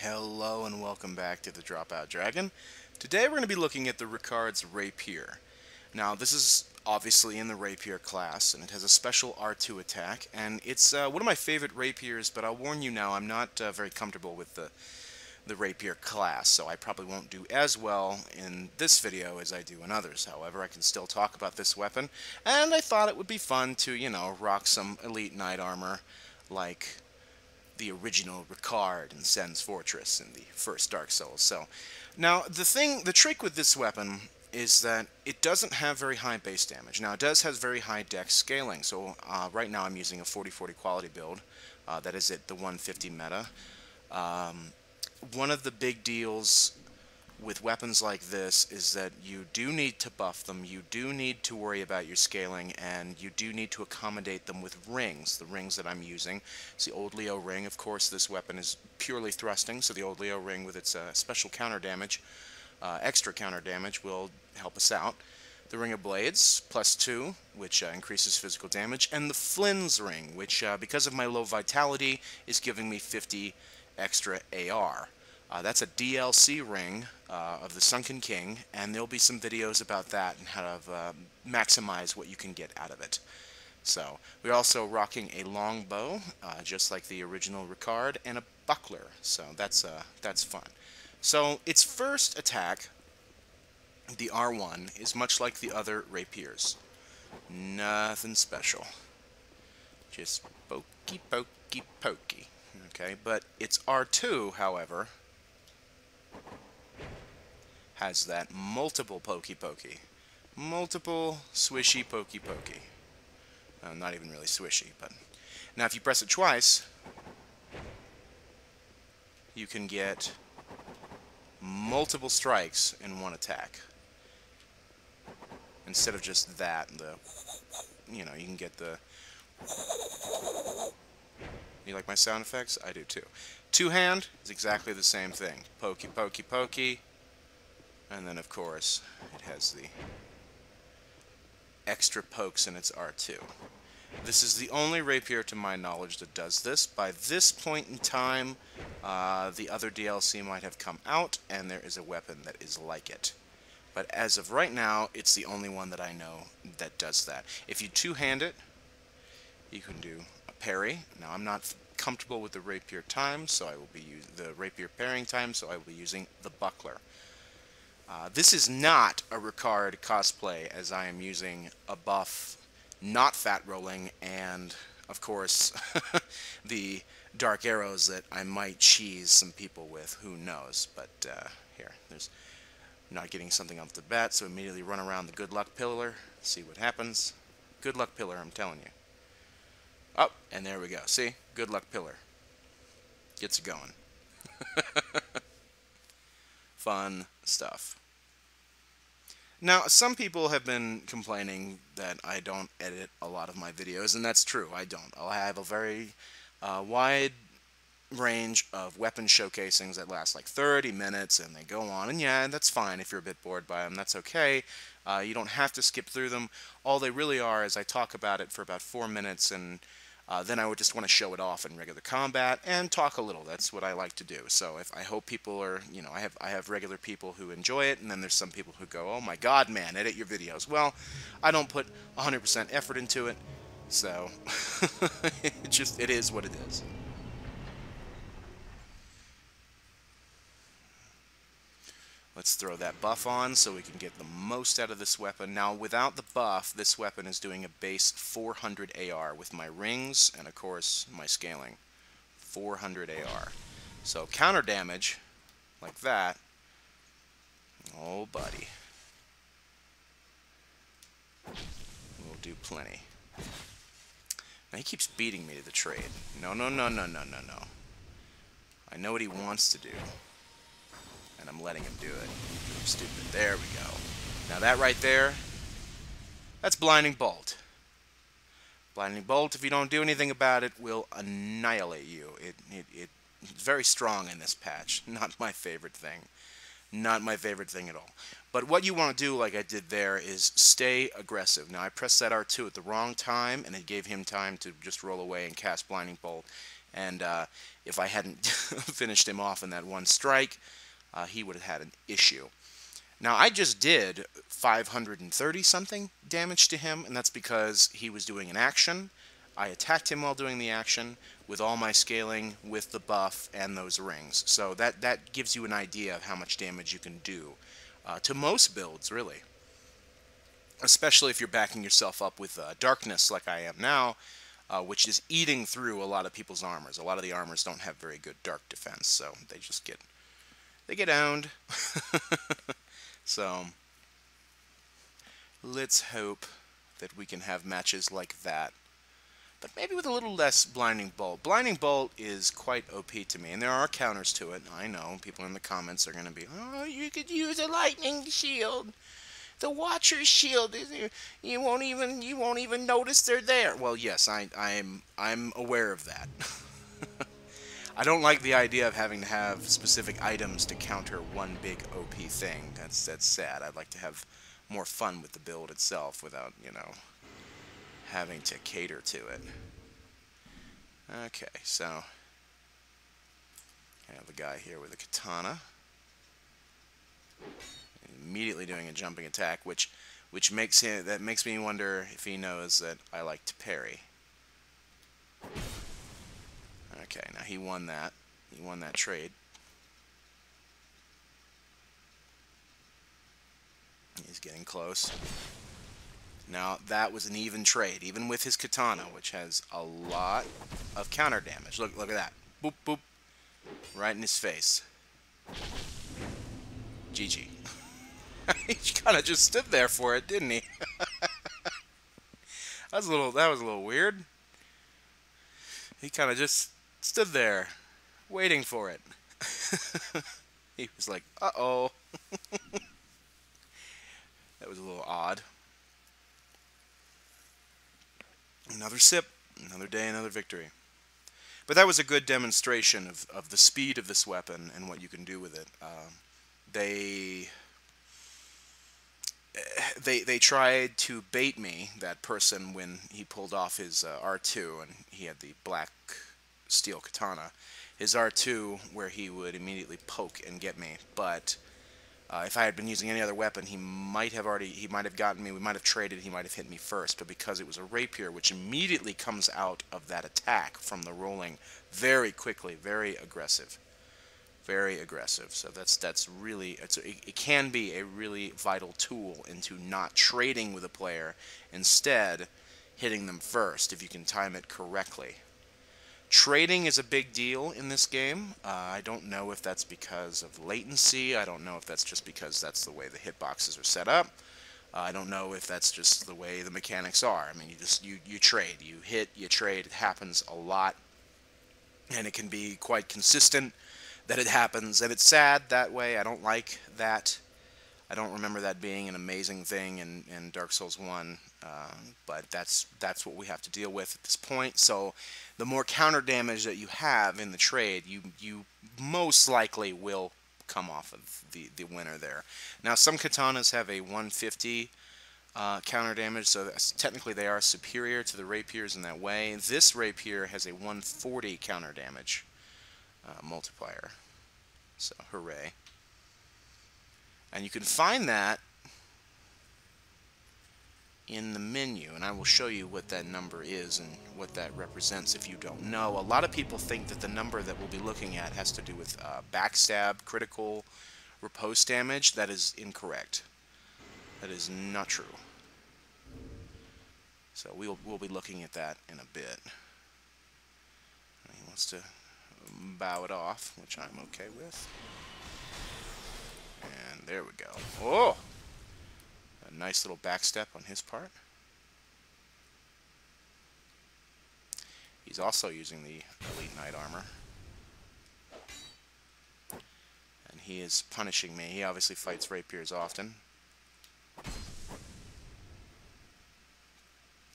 Hello and welcome back to the TheDropOutDragon. Today we're going to be looking at the Ricard's Rapier. Now this is obviously in the Rapier class and it has a special R2 attack and it's one of my favorite Rapiers, but I'll warn you now I'm not very comfortable with the Rapier class, so I probably won't do as well in this video as I do in others. However, I can still talk about this weapon, and I thought it would be fun to, rock some elite knight armor like the original Ricard in Sen's Fortress in the first Dark Souls. So, now the trick with this weapon is that it doesn't have very high base damage. Now it does have very high dex scaling. So right now I'm using a 40-40 quality build. That is at the 150 meta. One of the big deals with weapons like this is that you do need to buff them, you do need to worry about your scaling, and you do need to accommodate them with rings. The rings that I'm using, it's the old Leo ring. Of course, this weapon is purely thrusting, so the old Leo ring with its special counter damage, extra counter damage, will help us out. The Ring of Blades, +2, which increases physical damage, and the Flynn's ring, which, because of my low vitality, is giving me 50 extra AR. That's a DLC ring of the Sunken King, and there'll be some videos about that and how to maximize what you can get out of it. So, we're also rocking a long bow, just like the original Ricard, and a buckler, so that's fun. So, its first attack, the R1, is much like the other rapiers. Nothing special. Just pokey, pokey, pokey. Okay, but its R2, however, has that multiple pokey pokey. Multiple swishy pokey pokey. Not even really swishy, but... Now if you press it twice, you can get multiple strikes in one attack. Instead of just that, you can get the... You like my sound effects? I do too. Two-hand is exactly the same thing. Pokey, pokey, pokey. And then, of course, it has the extra pokes in its R2. This is the only rapier, to my knowledge, that does this. By this point in time, the other DLC might have come out, and there is a weapon that is like it. But as of right now, it's the only one that I know that does that. If you two-hand it, you can do a parry. Now, I'm not comfortable with the rapier time, so I will be using the rapier parrying time, so I will be using the buckler. This is not a Ricard cosplay, as I am using a buff, not fat rolling, and, of course, the dark arrows that I might cheese some people with. Who knows? But, here, there's not getting something off the bat, so immediately run around the good luck pillar, see what happens. Good luck pillar, I'm telling you. Oh, and there we go. See? Good luck pillar. Gets it going. Fun stuff. Now, some people have been complaining that I don't edit a lot of my videos, and that's true, I don't. I have a very wide range of weapon showcasings that last like 30 minutes, and they go on, and yeah, that's fine if you're a bit bored by them, that's okay. You don't have to skip through them. All they really are is I talk about it for about 4 minutes, and then I would just want to show it off in regular combat and talk a little. That's what I like to do. So I hope people are, I have regular people who enjoy it, and then there's some people who go, oh my god, man, edit your videos. Well, I don't put 100% effort into it, so it is what it is. Let's throw that buff on so we can get the most out of this weapon. Now, without the buff, this weapon is doing a base 400 AR with my rings and, of course, my scaling. 400 AR. So, counter damage, like that. Oh, buddy. We'll do plenty. Now, he keeps beating me to the trade. No, no, no, no, no, no, no. I know what he wants to do. And I'm letting him do it. Stupid. There we go. Now that right there, that's Blinding Bolt. Blinding Bolt, if you don't do anything about it, will annihilate you. It's very strong in this patch. Not my favorite thing. Not my favorite thing at all. But what you want to do, like I did there, is stay aggressive. Now I pressed that R2 at the wrong time, and it gave him time to just roll away and cast Blinding Bolt. And if I hadn't finished him off in that one strike, he would have had an issue. Now, I just did 530 something damage to him, and that's because he was doing an action. I attacked him while doing the action with all my scaling with the buff and those rings. So that gives you an idea of how much damage you can do to most builds, really. Especially if you're backing yourself up with darkness like I am now, which is eating through a lot of people's armors. A lot of the armors don't have very good dark defense, so they just get owned. So let's hope that we can have matches like that. But maybe with a little less Blinding Bolt. Blinding Bolt is quite OP to me, and there are counters to it. I know people in the comments are going to be, oh, you could use a lightning shield. The Watcher's shield, you won't even notice they're there. Well, yes, I'm aware of that. I don't like the idea of having to have specific items to counter one big OP thing. That's sad. I'd like to have more fun with the build itself without, you know, having to cater to it. Okay, so I have a guy here with a katana. Immediately doing a jumping attack, which makes me wonder if he knows that I like to parry. Okay, now he won that. He won that trade. He's getting close. Now that was an even trade, even with his katana, which has a lot of counter damage. Look at that. Boop boop. Right in his face. GG. He kind of just stood there for it, didn't he? That was a little weird. He kind of just stood there, waiting for it. He was like, uh-oh. That was a little odd. Another sip, another day, another victory. But that was a good demonstration of the speed of this weapon and what you can do with it. They tried to bait me, that person, when he pulled off his R2 and he had the black steel katana. His R2, where he would immediately poke and get me. But if I had been using any other weapon, he might have gotten me. We might have traded. He might have hit me first. But because it was a rapier, which immediately comes out of that attack from the rolling very quickly, very aggressive. Very aggressive. So that's really, it can be a really vital tool into not trading with a player, instead hitting them first if you can time it correctly. Trading is a big deal in this game. I don't know if that's because of latency. I don't know if that's just because that's the way the hitboxes are set up. I don't know if that's just the way the mechanics are. I mean, you trade, you hit, you trade. It happens a lot, and it can be quite consistent that it happens, and it's sad that way. I don't like that. I don't remember that being an amazing thing in Dark Souls 1, but that's what we have to deal with at this point. So the more counter damage that you have in the trade, you most likely will come off of the winner there. Now, some katanas have a 150 counter damage, so technically they are superior to the rapiers in that way. This rapier has a 140 counter damage multiplier. So, hooray. And you can find that in the menu, and I will show you what that number is and what that represents if you don't know. A lot of people think that the number that we'll be looking at has to do with backstab, critical, riposte damage. That is incorrect. That is not true. So we'll be looking at that in a bit. He wants to bow it off, which I'm okay with. And there we go. Oh! A nice little backstep on his part. He's also using the Elite Knight armor. And he is punishing me. He obviously fights rapiers often.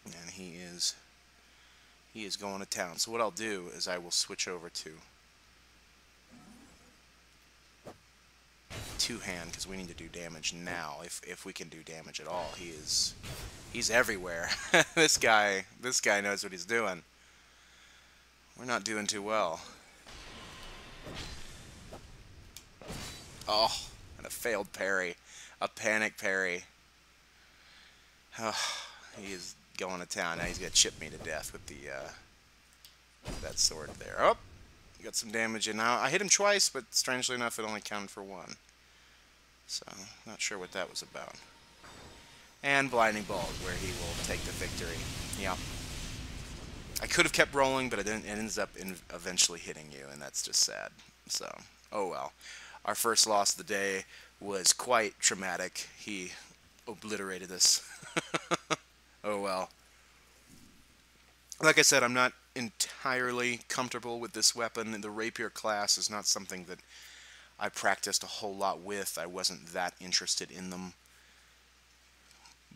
And he is going to town. So what I'll do is I will switch over to two-hand, because we need to do damage now, if we can do damage at all. He's everywhere. This guy knows what he's doing. We're not doing too well. Oh, and a failed parry. A panic parry. Oh, he is going to town. Now he's going to chip me to death with the that sword there. Oh, got some damage in now. I hit him twice, but strangely enough, it only counted for one. So, not sure what that was about. And Blinding Bolt, where he will take the victory. Yep. I could have kept rolling, but it ends up eventually hitting you, and that's just sad. So, oh well. Our first loss of the day was quite traumatic. He obliterated us. Oh well. Like I said, I'm not entirely comfortable with this weapon. The Rapier class is not something that I practiced a whole lot with. I wasn't that interested in them.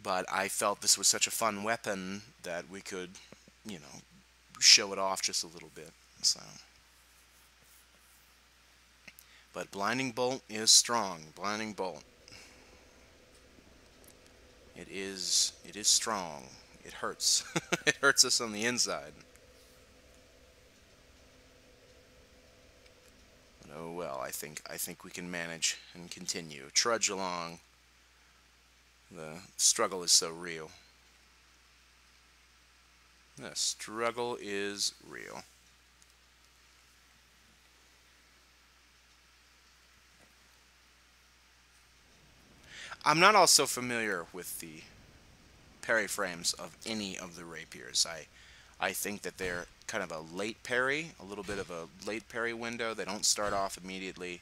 But I felt this was such a fun weapon that we could, you know, show it off just a little bit. So, but Blinding Bolt is strong. Blinding Bolt. It is strong. It hurts. It hurts us on the inside. But oh well, I think we can manage and continue. Trudge along. The struggle is so real. The struggle is real. I'm not also familiar with the parry frames of any of the rapiers. I think that they're kind of a late parry, a little bit of a late parry window. They don't start off immediately.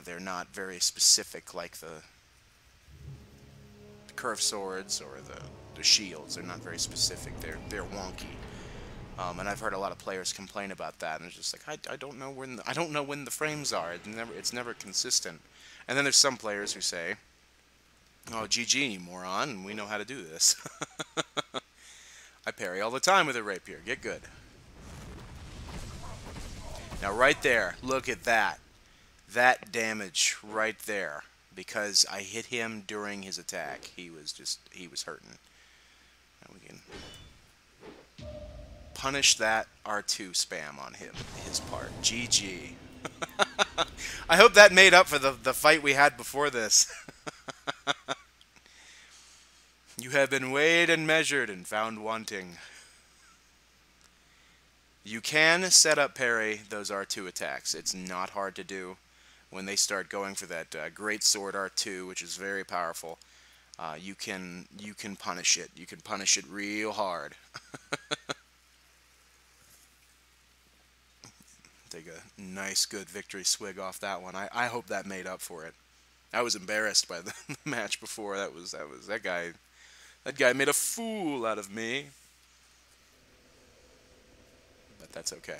They're not very specific like the curved swords or the shields. They're not very specific. They're wonky. And I've heard a lot of players complain about that, and it's just like I don't know when the frames are. It's never consistent. And then there's some players who say, "Oh, GG, you moron, we know how to do this." I parry all the time with a rapier. Get good. Now right there, look at that. That damage right there. Because I hit him during his attack. He was hurting. Now we can punish that R2 spam on him, his part. GG. I hope that made up for the fight we had before this. You have been weighed and measured and found wanting. You can set up parry those R2 attacks. It's not hard to do. When they start going for that great sword R2, which is very powerful, you can punish it. You can punish it real hard. Take a nice, good victory swig off that one. I hope that made up for it. I was embarrassed by the match before. That guy. That guy made a fool out of me. But that's okay.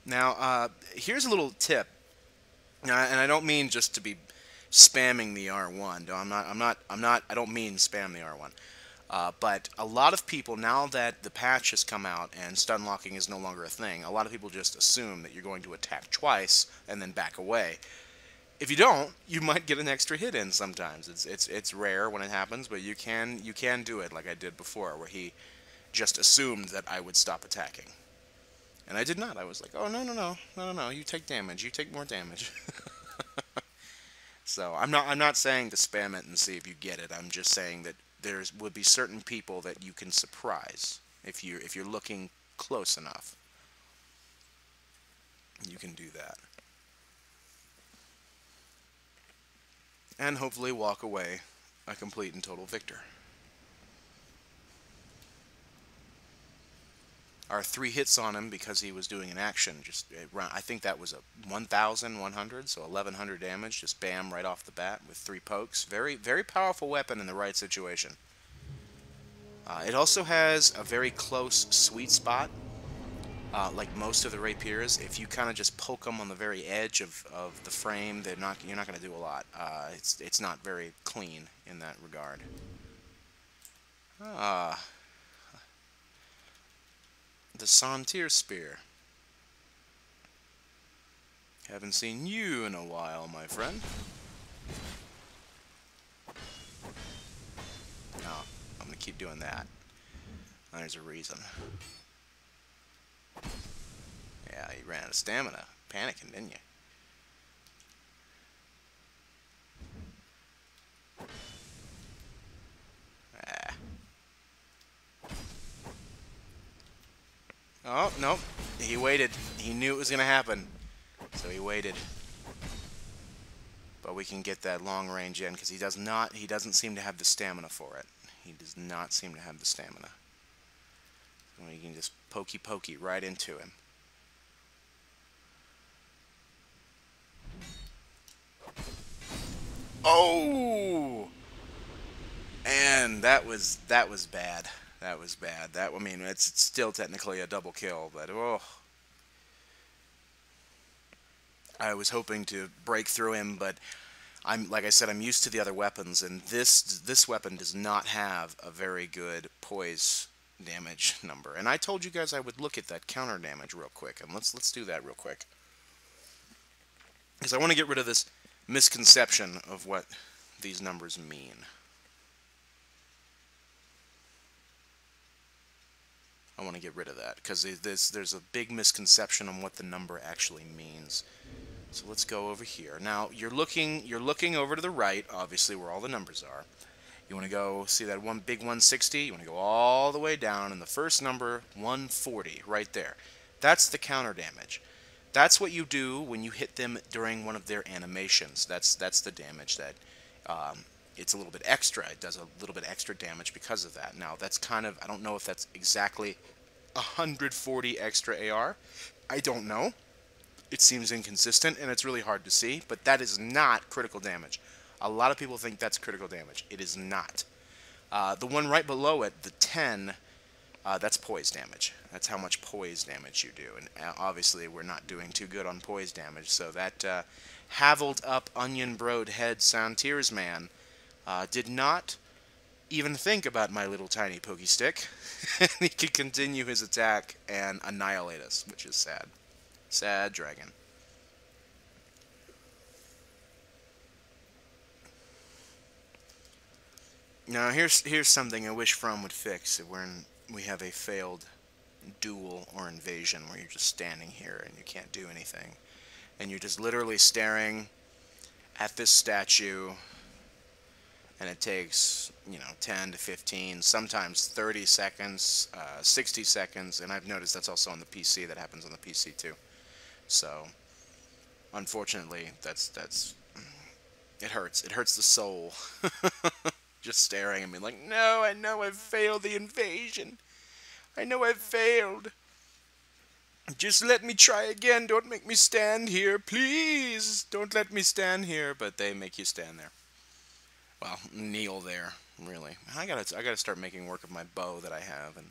Now, here's a little tip, and I don't mean just to be spamming the R1. No, I don't mean spam the R1. But a lot of people, now that the patch has come out and stun locking is no longer a thing, a lot of people just assume that you're going to attack twice and then back away. If you don't, you might get an extra hit in sometimes. It's rare when it happens, but you can do it like I did before, where he just assumed that I would stop attacking. And I did not. I was like, oh, no, you take damage. You take more damage. So I'm not saying to spam it and see if you get it. I'm just saying that there would be certain people that you can surprise if you're looking close enough. You can do that. And hopefully walk away a complete and total victor. Our 3 hits on him because he was doing an action. Just I think that was a 1,100, so 1,100 damage. Just bam, right off the bat with 3 pokes. Very, very powerful weapon in the right situation. It also has a very close sweet spot. Like most of the rapiers, if you kind of just poke them on the very edge of the frame, you're not going to do a lot. It's not very clean in that regard. The Santir Spear. Haven't seen you in a while, my friend. No, I'm going to keep doing that. There's a reason. Yeah, you ran out of stamina. Panicking, didn't you? Ah. Oh, nope. He waited. He knew it was going to happen. So he waited. But we can get that long range in because he doesn't seem to have the stamina for it. He does not seem to have the stamina. So we can just pokey right into him. Oh! And that was bad. That was bad. I mean, it's still technically a double kill, but oh. I was hoping to break through him, but like I said, I'm used to the other weapons, and this weapon does not have a very good poise damage number. And I told you guys I would look at that counter damage real quick, and let's do that real quick, because I want to get rid of this misconception of what these numbers mean. I want to get rid of that because there's a big misconception on what the number actually means. So let's go over here. Now you're looking over to the right, obviously where all the numbers are. You want to go see that one big 160. You want to go all the way down, and the first number 140 right there. That's the counter damage. That's what you do when you hit them during one of their animations. That's the damage that it's a little bit extra. It does a little bit extra damage because of that. Now that's kind of, I don't know if that's exactly 140 extra AR. I don't know. It seems inconsistent, and it's really hard to see, but that is not critical damage. A lot of people think that's critical damage. It is not. The one right below it, the 10, that's poise damage. That's how much poise damage you do, and obviously we're not doing too good on poise damage, so that haveled up onion-broed head Santiers man did not even think about my little tiny pokey stick. He could continue his attack and annihilate us, which is sad. Sad dragon. Now here's something I wish From would fix when we have a failed duel or invasion where you're just standing here and you can't do anything, and you're just literally staring at this statue, and it takes, you know, 10 to 15, sometimes 30 seconds, 60 seconds, and I've noticed that's also on the PC. That happens on the PC too. So, unfortunately, it hurts. It hurts the soul. Just staring at me like, no, I know I've failed the invasion. I know I've failed. Just let me try again. Don't make me stand here, please. Don't let me stand here. But they make you stand there. Well, kneel there, really. I gotta start making work of my bow that I have and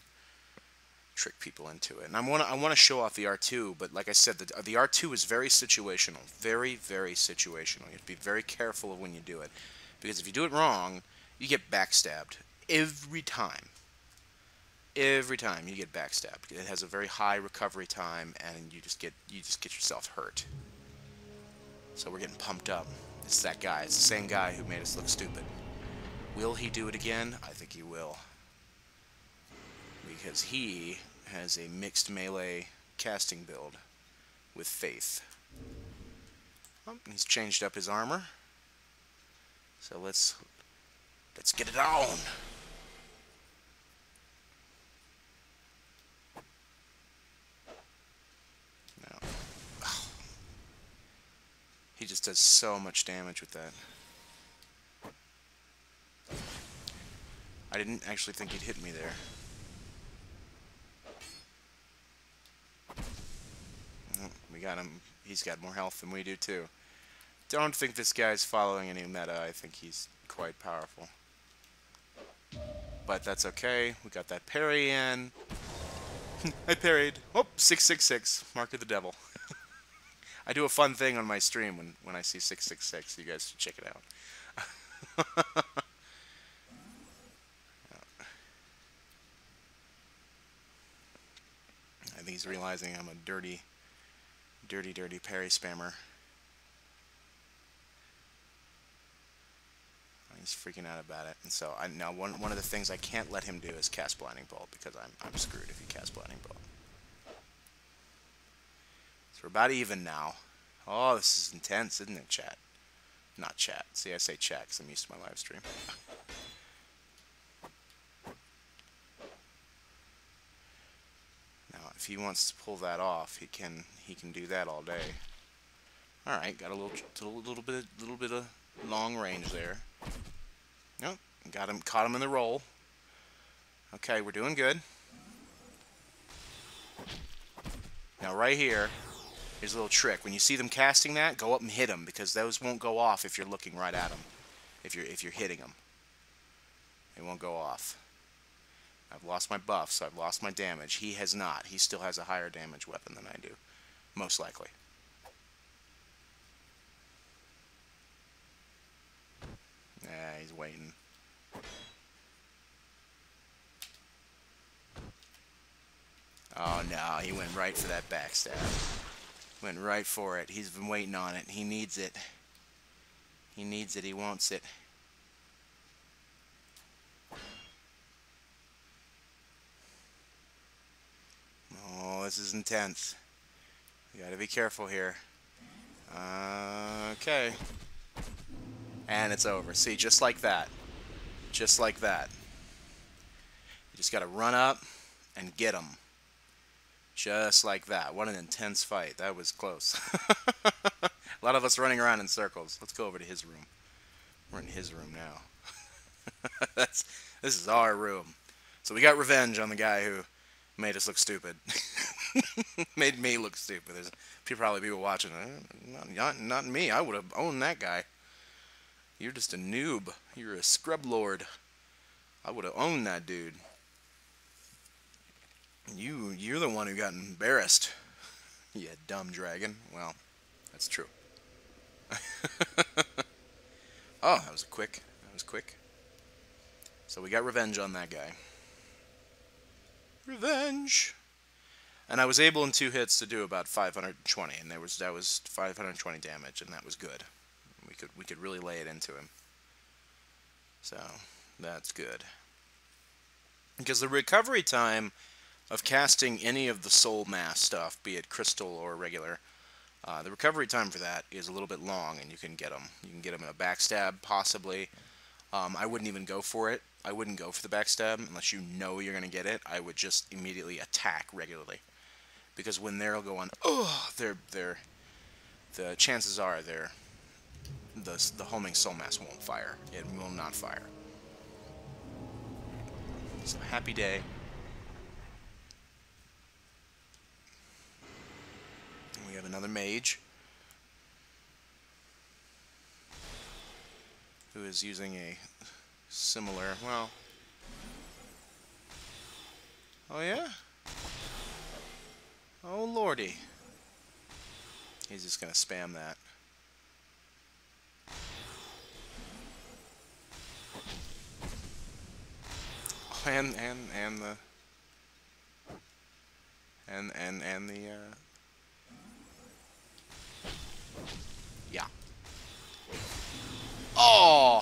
trick people into it. And I want to show off the R2, but like I said, the R2 is very situational, very situational. You have to be very careful of when you do it, because if you do it wrong, you get backstabbed every time. Every time you get backstabbed. It has a very high recovery time, and you just get yourself hurt. So we're getting pumped up. It's that guy. It's the same guy who made us look stupid. Will he do it again? I think he will. Because he has a mixed melee casting build with Faith. Oh, he's changed up his armor. So let's get it on. No. Oh. He just does so much damage with that. I didn't actually think he'd hit me there. We got him. He's got more health than we do too. Don't think this guy's following any meta. I think he's quite powerful. But that's okay. We got that parry in. I parried. Oh, 666. Mark of the devil. I do a fun thing on my stream when I see 666. You guys should check it out. I think he's realizing I'm a dirty parry spammer. He's freaking out about it. And so now one of the things I can't let him do is cast Blinding Bolt, because I'm screwed if he casts Blinding Bolt. So we're about even now. Oh, this is intense, isn't it, chat? Not chat. See, I say chat because I'm used to my live stream. Now, if he wants to pull that off, he can do that all day. All right, got a little bit of long range there. Nope, caught him in the roll. Okay, we're doing good. Now, right here. Here's a little trick. When you see them casting that, go up and hit them, because those won't go off if you're looking right at them. If you're hitting them, they won't go off. I've lost my buff, so I've lost my damage. He has not. He still has a higher damage weapon than I do, most likely. Yeah, he's waiting. Oh no, he went right for that backstab. Went right for it. He's been waiting on it. He needs it. He needs it. He wants it. Oh, this is intense. You gotta be careful here. Okay. And it's over. See, just like that. Just like that. You just gotta run up and get him. Just like that. What an intense fight. That was close. A lot of us running around in circles. Let's go over to his room. We're in his room now. This is our room. So we got revenge on the guy who made us look stupid. Made me look stupid. There's probably people watching. Not me. I would have owned that guy. You're just a noob. You're a scrub lord. I would have owned that dude. You're the one who got embarrassed. You dumb dragon. Well, that's true. Oh, that was quick. That was quick. So we got revenge on that guy. Revenge. And I was able in 2 hits to do about 520, and that was 520 damage, and that was good. We could really lay it into him. So that's good. Because the recovery time of casting any of the soul mass stuff, be it crystal or regular, the recovery time for that is a little bit long, and you can get them. You can get them in a backstab, possibly. I wouldn't even go for it. I wouldn't go for the backstab unless you know you're going to get it. I would just immediately attack regularly. Because when they're going, oh, the chances are the homing soul mass won't fire. It will not fire. So happy day. We have another mage who is using a similar, well, oh yeah? Oh lordy. He's just gonna spam that. And the yeah. Oh,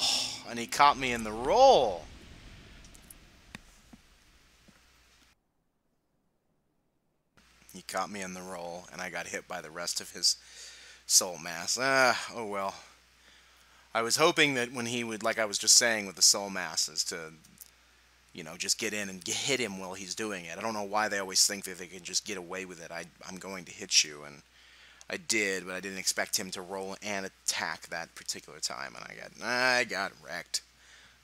and he caught me in the roll. He caught me in the roll, and I got hit by the rest of his soul mass. Oh well. I was hoping that when he would, like I was just saying with the soul masses, to, you know, just get in and hit him while he's doing it. I don't know why they always think that they can just get away with it. I'm going to hit you, and I did, but I didn't expect him to roll and attack that particular time, and I got wrecked.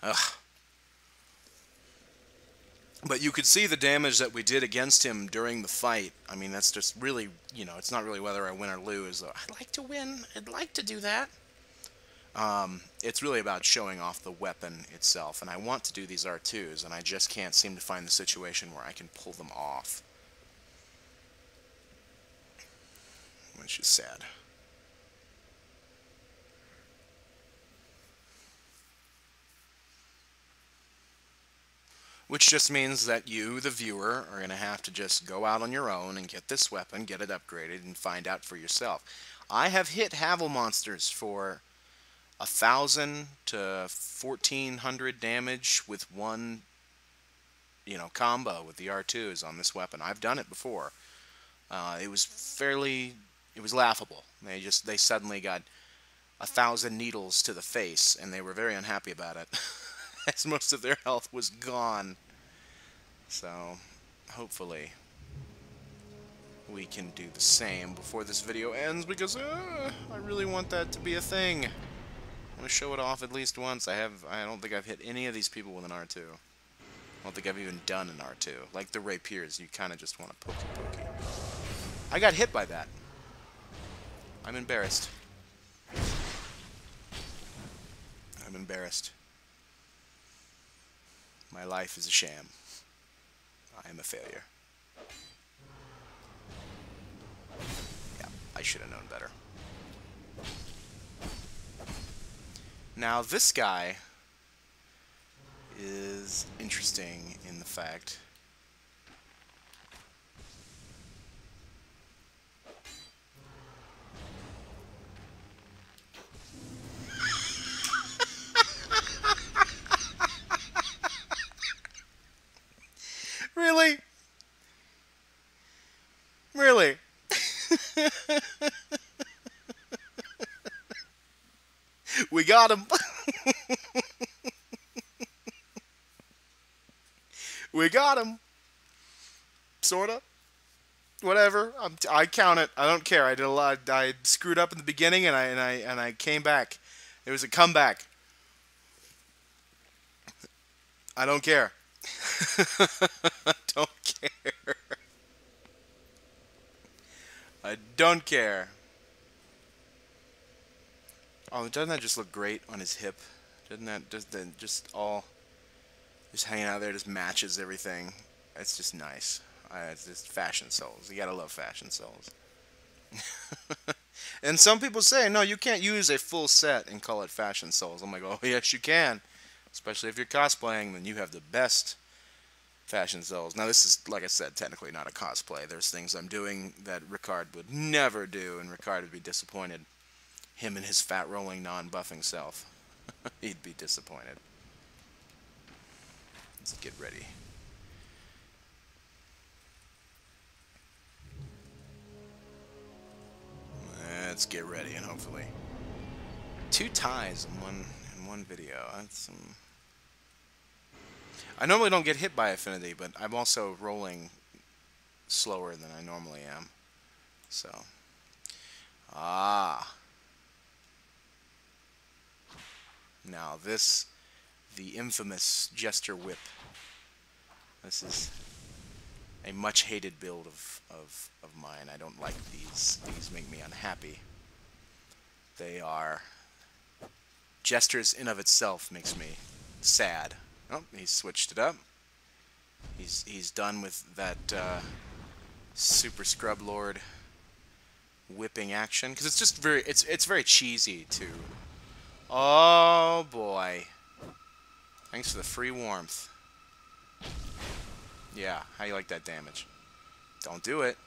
Ugh. But you could see the damage that we did against him during the fight. I mean, that's just really, you know, it's not really whether I win or lose. I'd like to win. I'd like to do that. It's really about showing off the weapon itself, and I want to do these R2s, and I just can't seem to find the situation where I can pull them off. Which is sad. Which just means that you, the viewer, are going to have to just go out on your own and get this weapon, get it upgraded, and find out for yourself. I have hit Havel monsters for 1,000 to 1,400 damage with one, combo with the R2s on this weapon. I've done it before. It was laughable. They suddenly got 1,000 needles to the face, and they were very unhappy about it, as most of their health was gone. So, hopefully, we can do the same before this video ends, because I really want that to be a thing. I'm gonna show it off at least once. I don't think I've hit any of these people with an R2. I don't think I've even done an R2. Like the Rapiers, you kind of just want to pokey. I got hit by that. I'm embarrassed. I'm embarrassed. My life is a sham. I am a failure. Yeah, I should have known better. Now, this guy is interesting in the fact Really? Really? We got him. We got him. Sorta. Whatever. I count it. I don't care. I did a lot. I screwed up in the beginning, and I came back. It was a comeback. I don't care. I don't care. I don't care. Oh, doesn't that just look great on his hip? Doesn't that just hanging out there just matches everything? It's just nice. It's just fashion souls. You gotta love fashion souls. And some people say, no, you can't use a full set and call it fashion souls. I'm like, oh yes you can. Especially if you're cosplaying, then you have the best fashion souls. Now this is, like I said, technically not a cosplay. There's things I'm doing that Ricard would never do, and Ricard would be disappointed. Him and his fat rolling non-buffing self. He'd be disappointed. Let's get ready. Let's get ready, and hopefully 2 ties in one video. That's I normally don't get hit by affinity, but I'm also rolling slower than I normally am. So, now this, the infamous Jester Whip. This is a much hated build of mine. I don't like these. These make me unhappy. They are... Jesters in of itself makes me sad. Oh, he's switched it up. He's done with that Super Scrub Lord whipping action, because it's just it's very cheesy too. Oh boy! Thanks for the free warmth. Yeah, how you like that damage? Don't do it.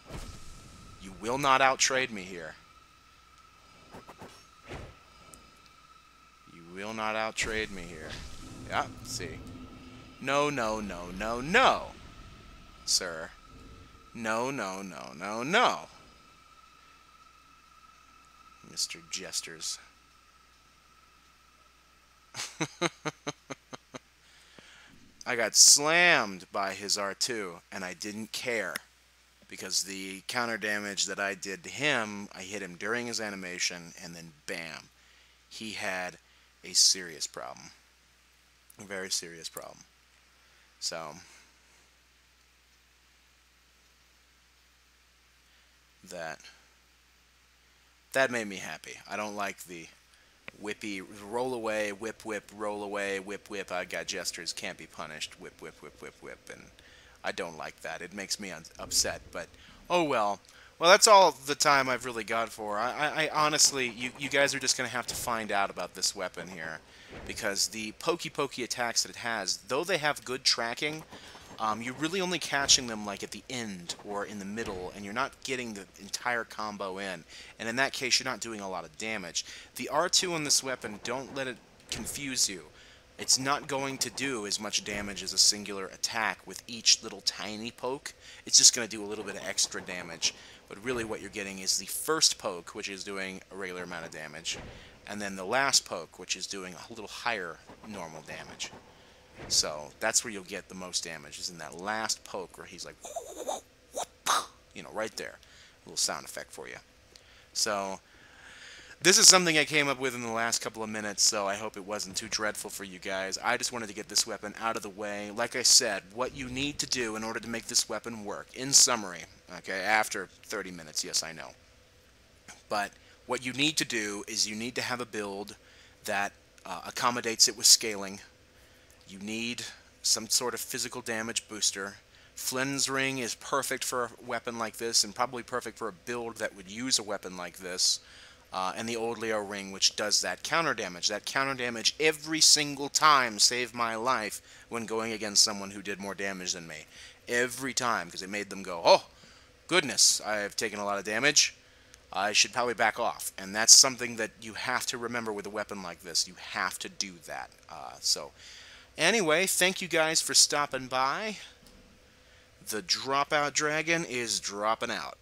You will not outtrade me here. You will not outtrade me here. Yeah, see. No, no, no, no, no, sir. No, no, no, no, no. Mr. Jesters. I got slammed by his R2, and I didn't care. Because the counter damage that I did to him, I hit him during his animation, and then bam. He had a serious problem. A very serious problem. So, that made me happy. I don't like the whippy, roll away, whip, whip, roll away, whip, whip, I got jesters, can't be punished, whip, whip, whip, whip, whip, and I don't like that. It makes me upset, but oh well. Well, that's all the time I've really got for. I honestly, you guys are just going to have to find out about this weapon here, because the pokey attacks that it has, though they have good tracking, you're really only catching them like at the end or in the middle, and you're not getting the entire combo in. And in that case, you're not doing a lot of damage. The R2 on this weapon, don't let it confuse you. It's not going to do as much damage as a singular attack with each little tiny poke. It's just going to do a little bit of extra damage. But really what you're getting is the first poke, which is doing a regular amount of damage, and then the last poke, which is doing a little higher normal damage. So that's where you'll get the most damage, is in that last poke where he's like, you know, right there. A little sound effect for you. So this is something I came up with in the last couple of minutes, so I hope it wasn't too dreadful for you guys. I just wanted to get this weapon out of the way. Like I said, what you need to do in order to make this weapon work, in summary, okay, after 30 minutes, yes, I know. But what you need to do is you need to have a build that accommodates it with scaling. You need some sort of physical damage booster. Flynn's Ring is perfect for a weapon like this, and probably perfect for a build that would use a weapon like this. And the Old Leo Ring, which does that counter damage. That counter damage every single time saved my life when going against someone who did more damage than me. Every time, because it made them go, oh, goodness, I have taken a lot of damage. I should probably back off. And that's something that you have to remember with a weapon like this. You have to do that. Anyway, thank you guys for stopping by. The Dropout Dragon is dropping out.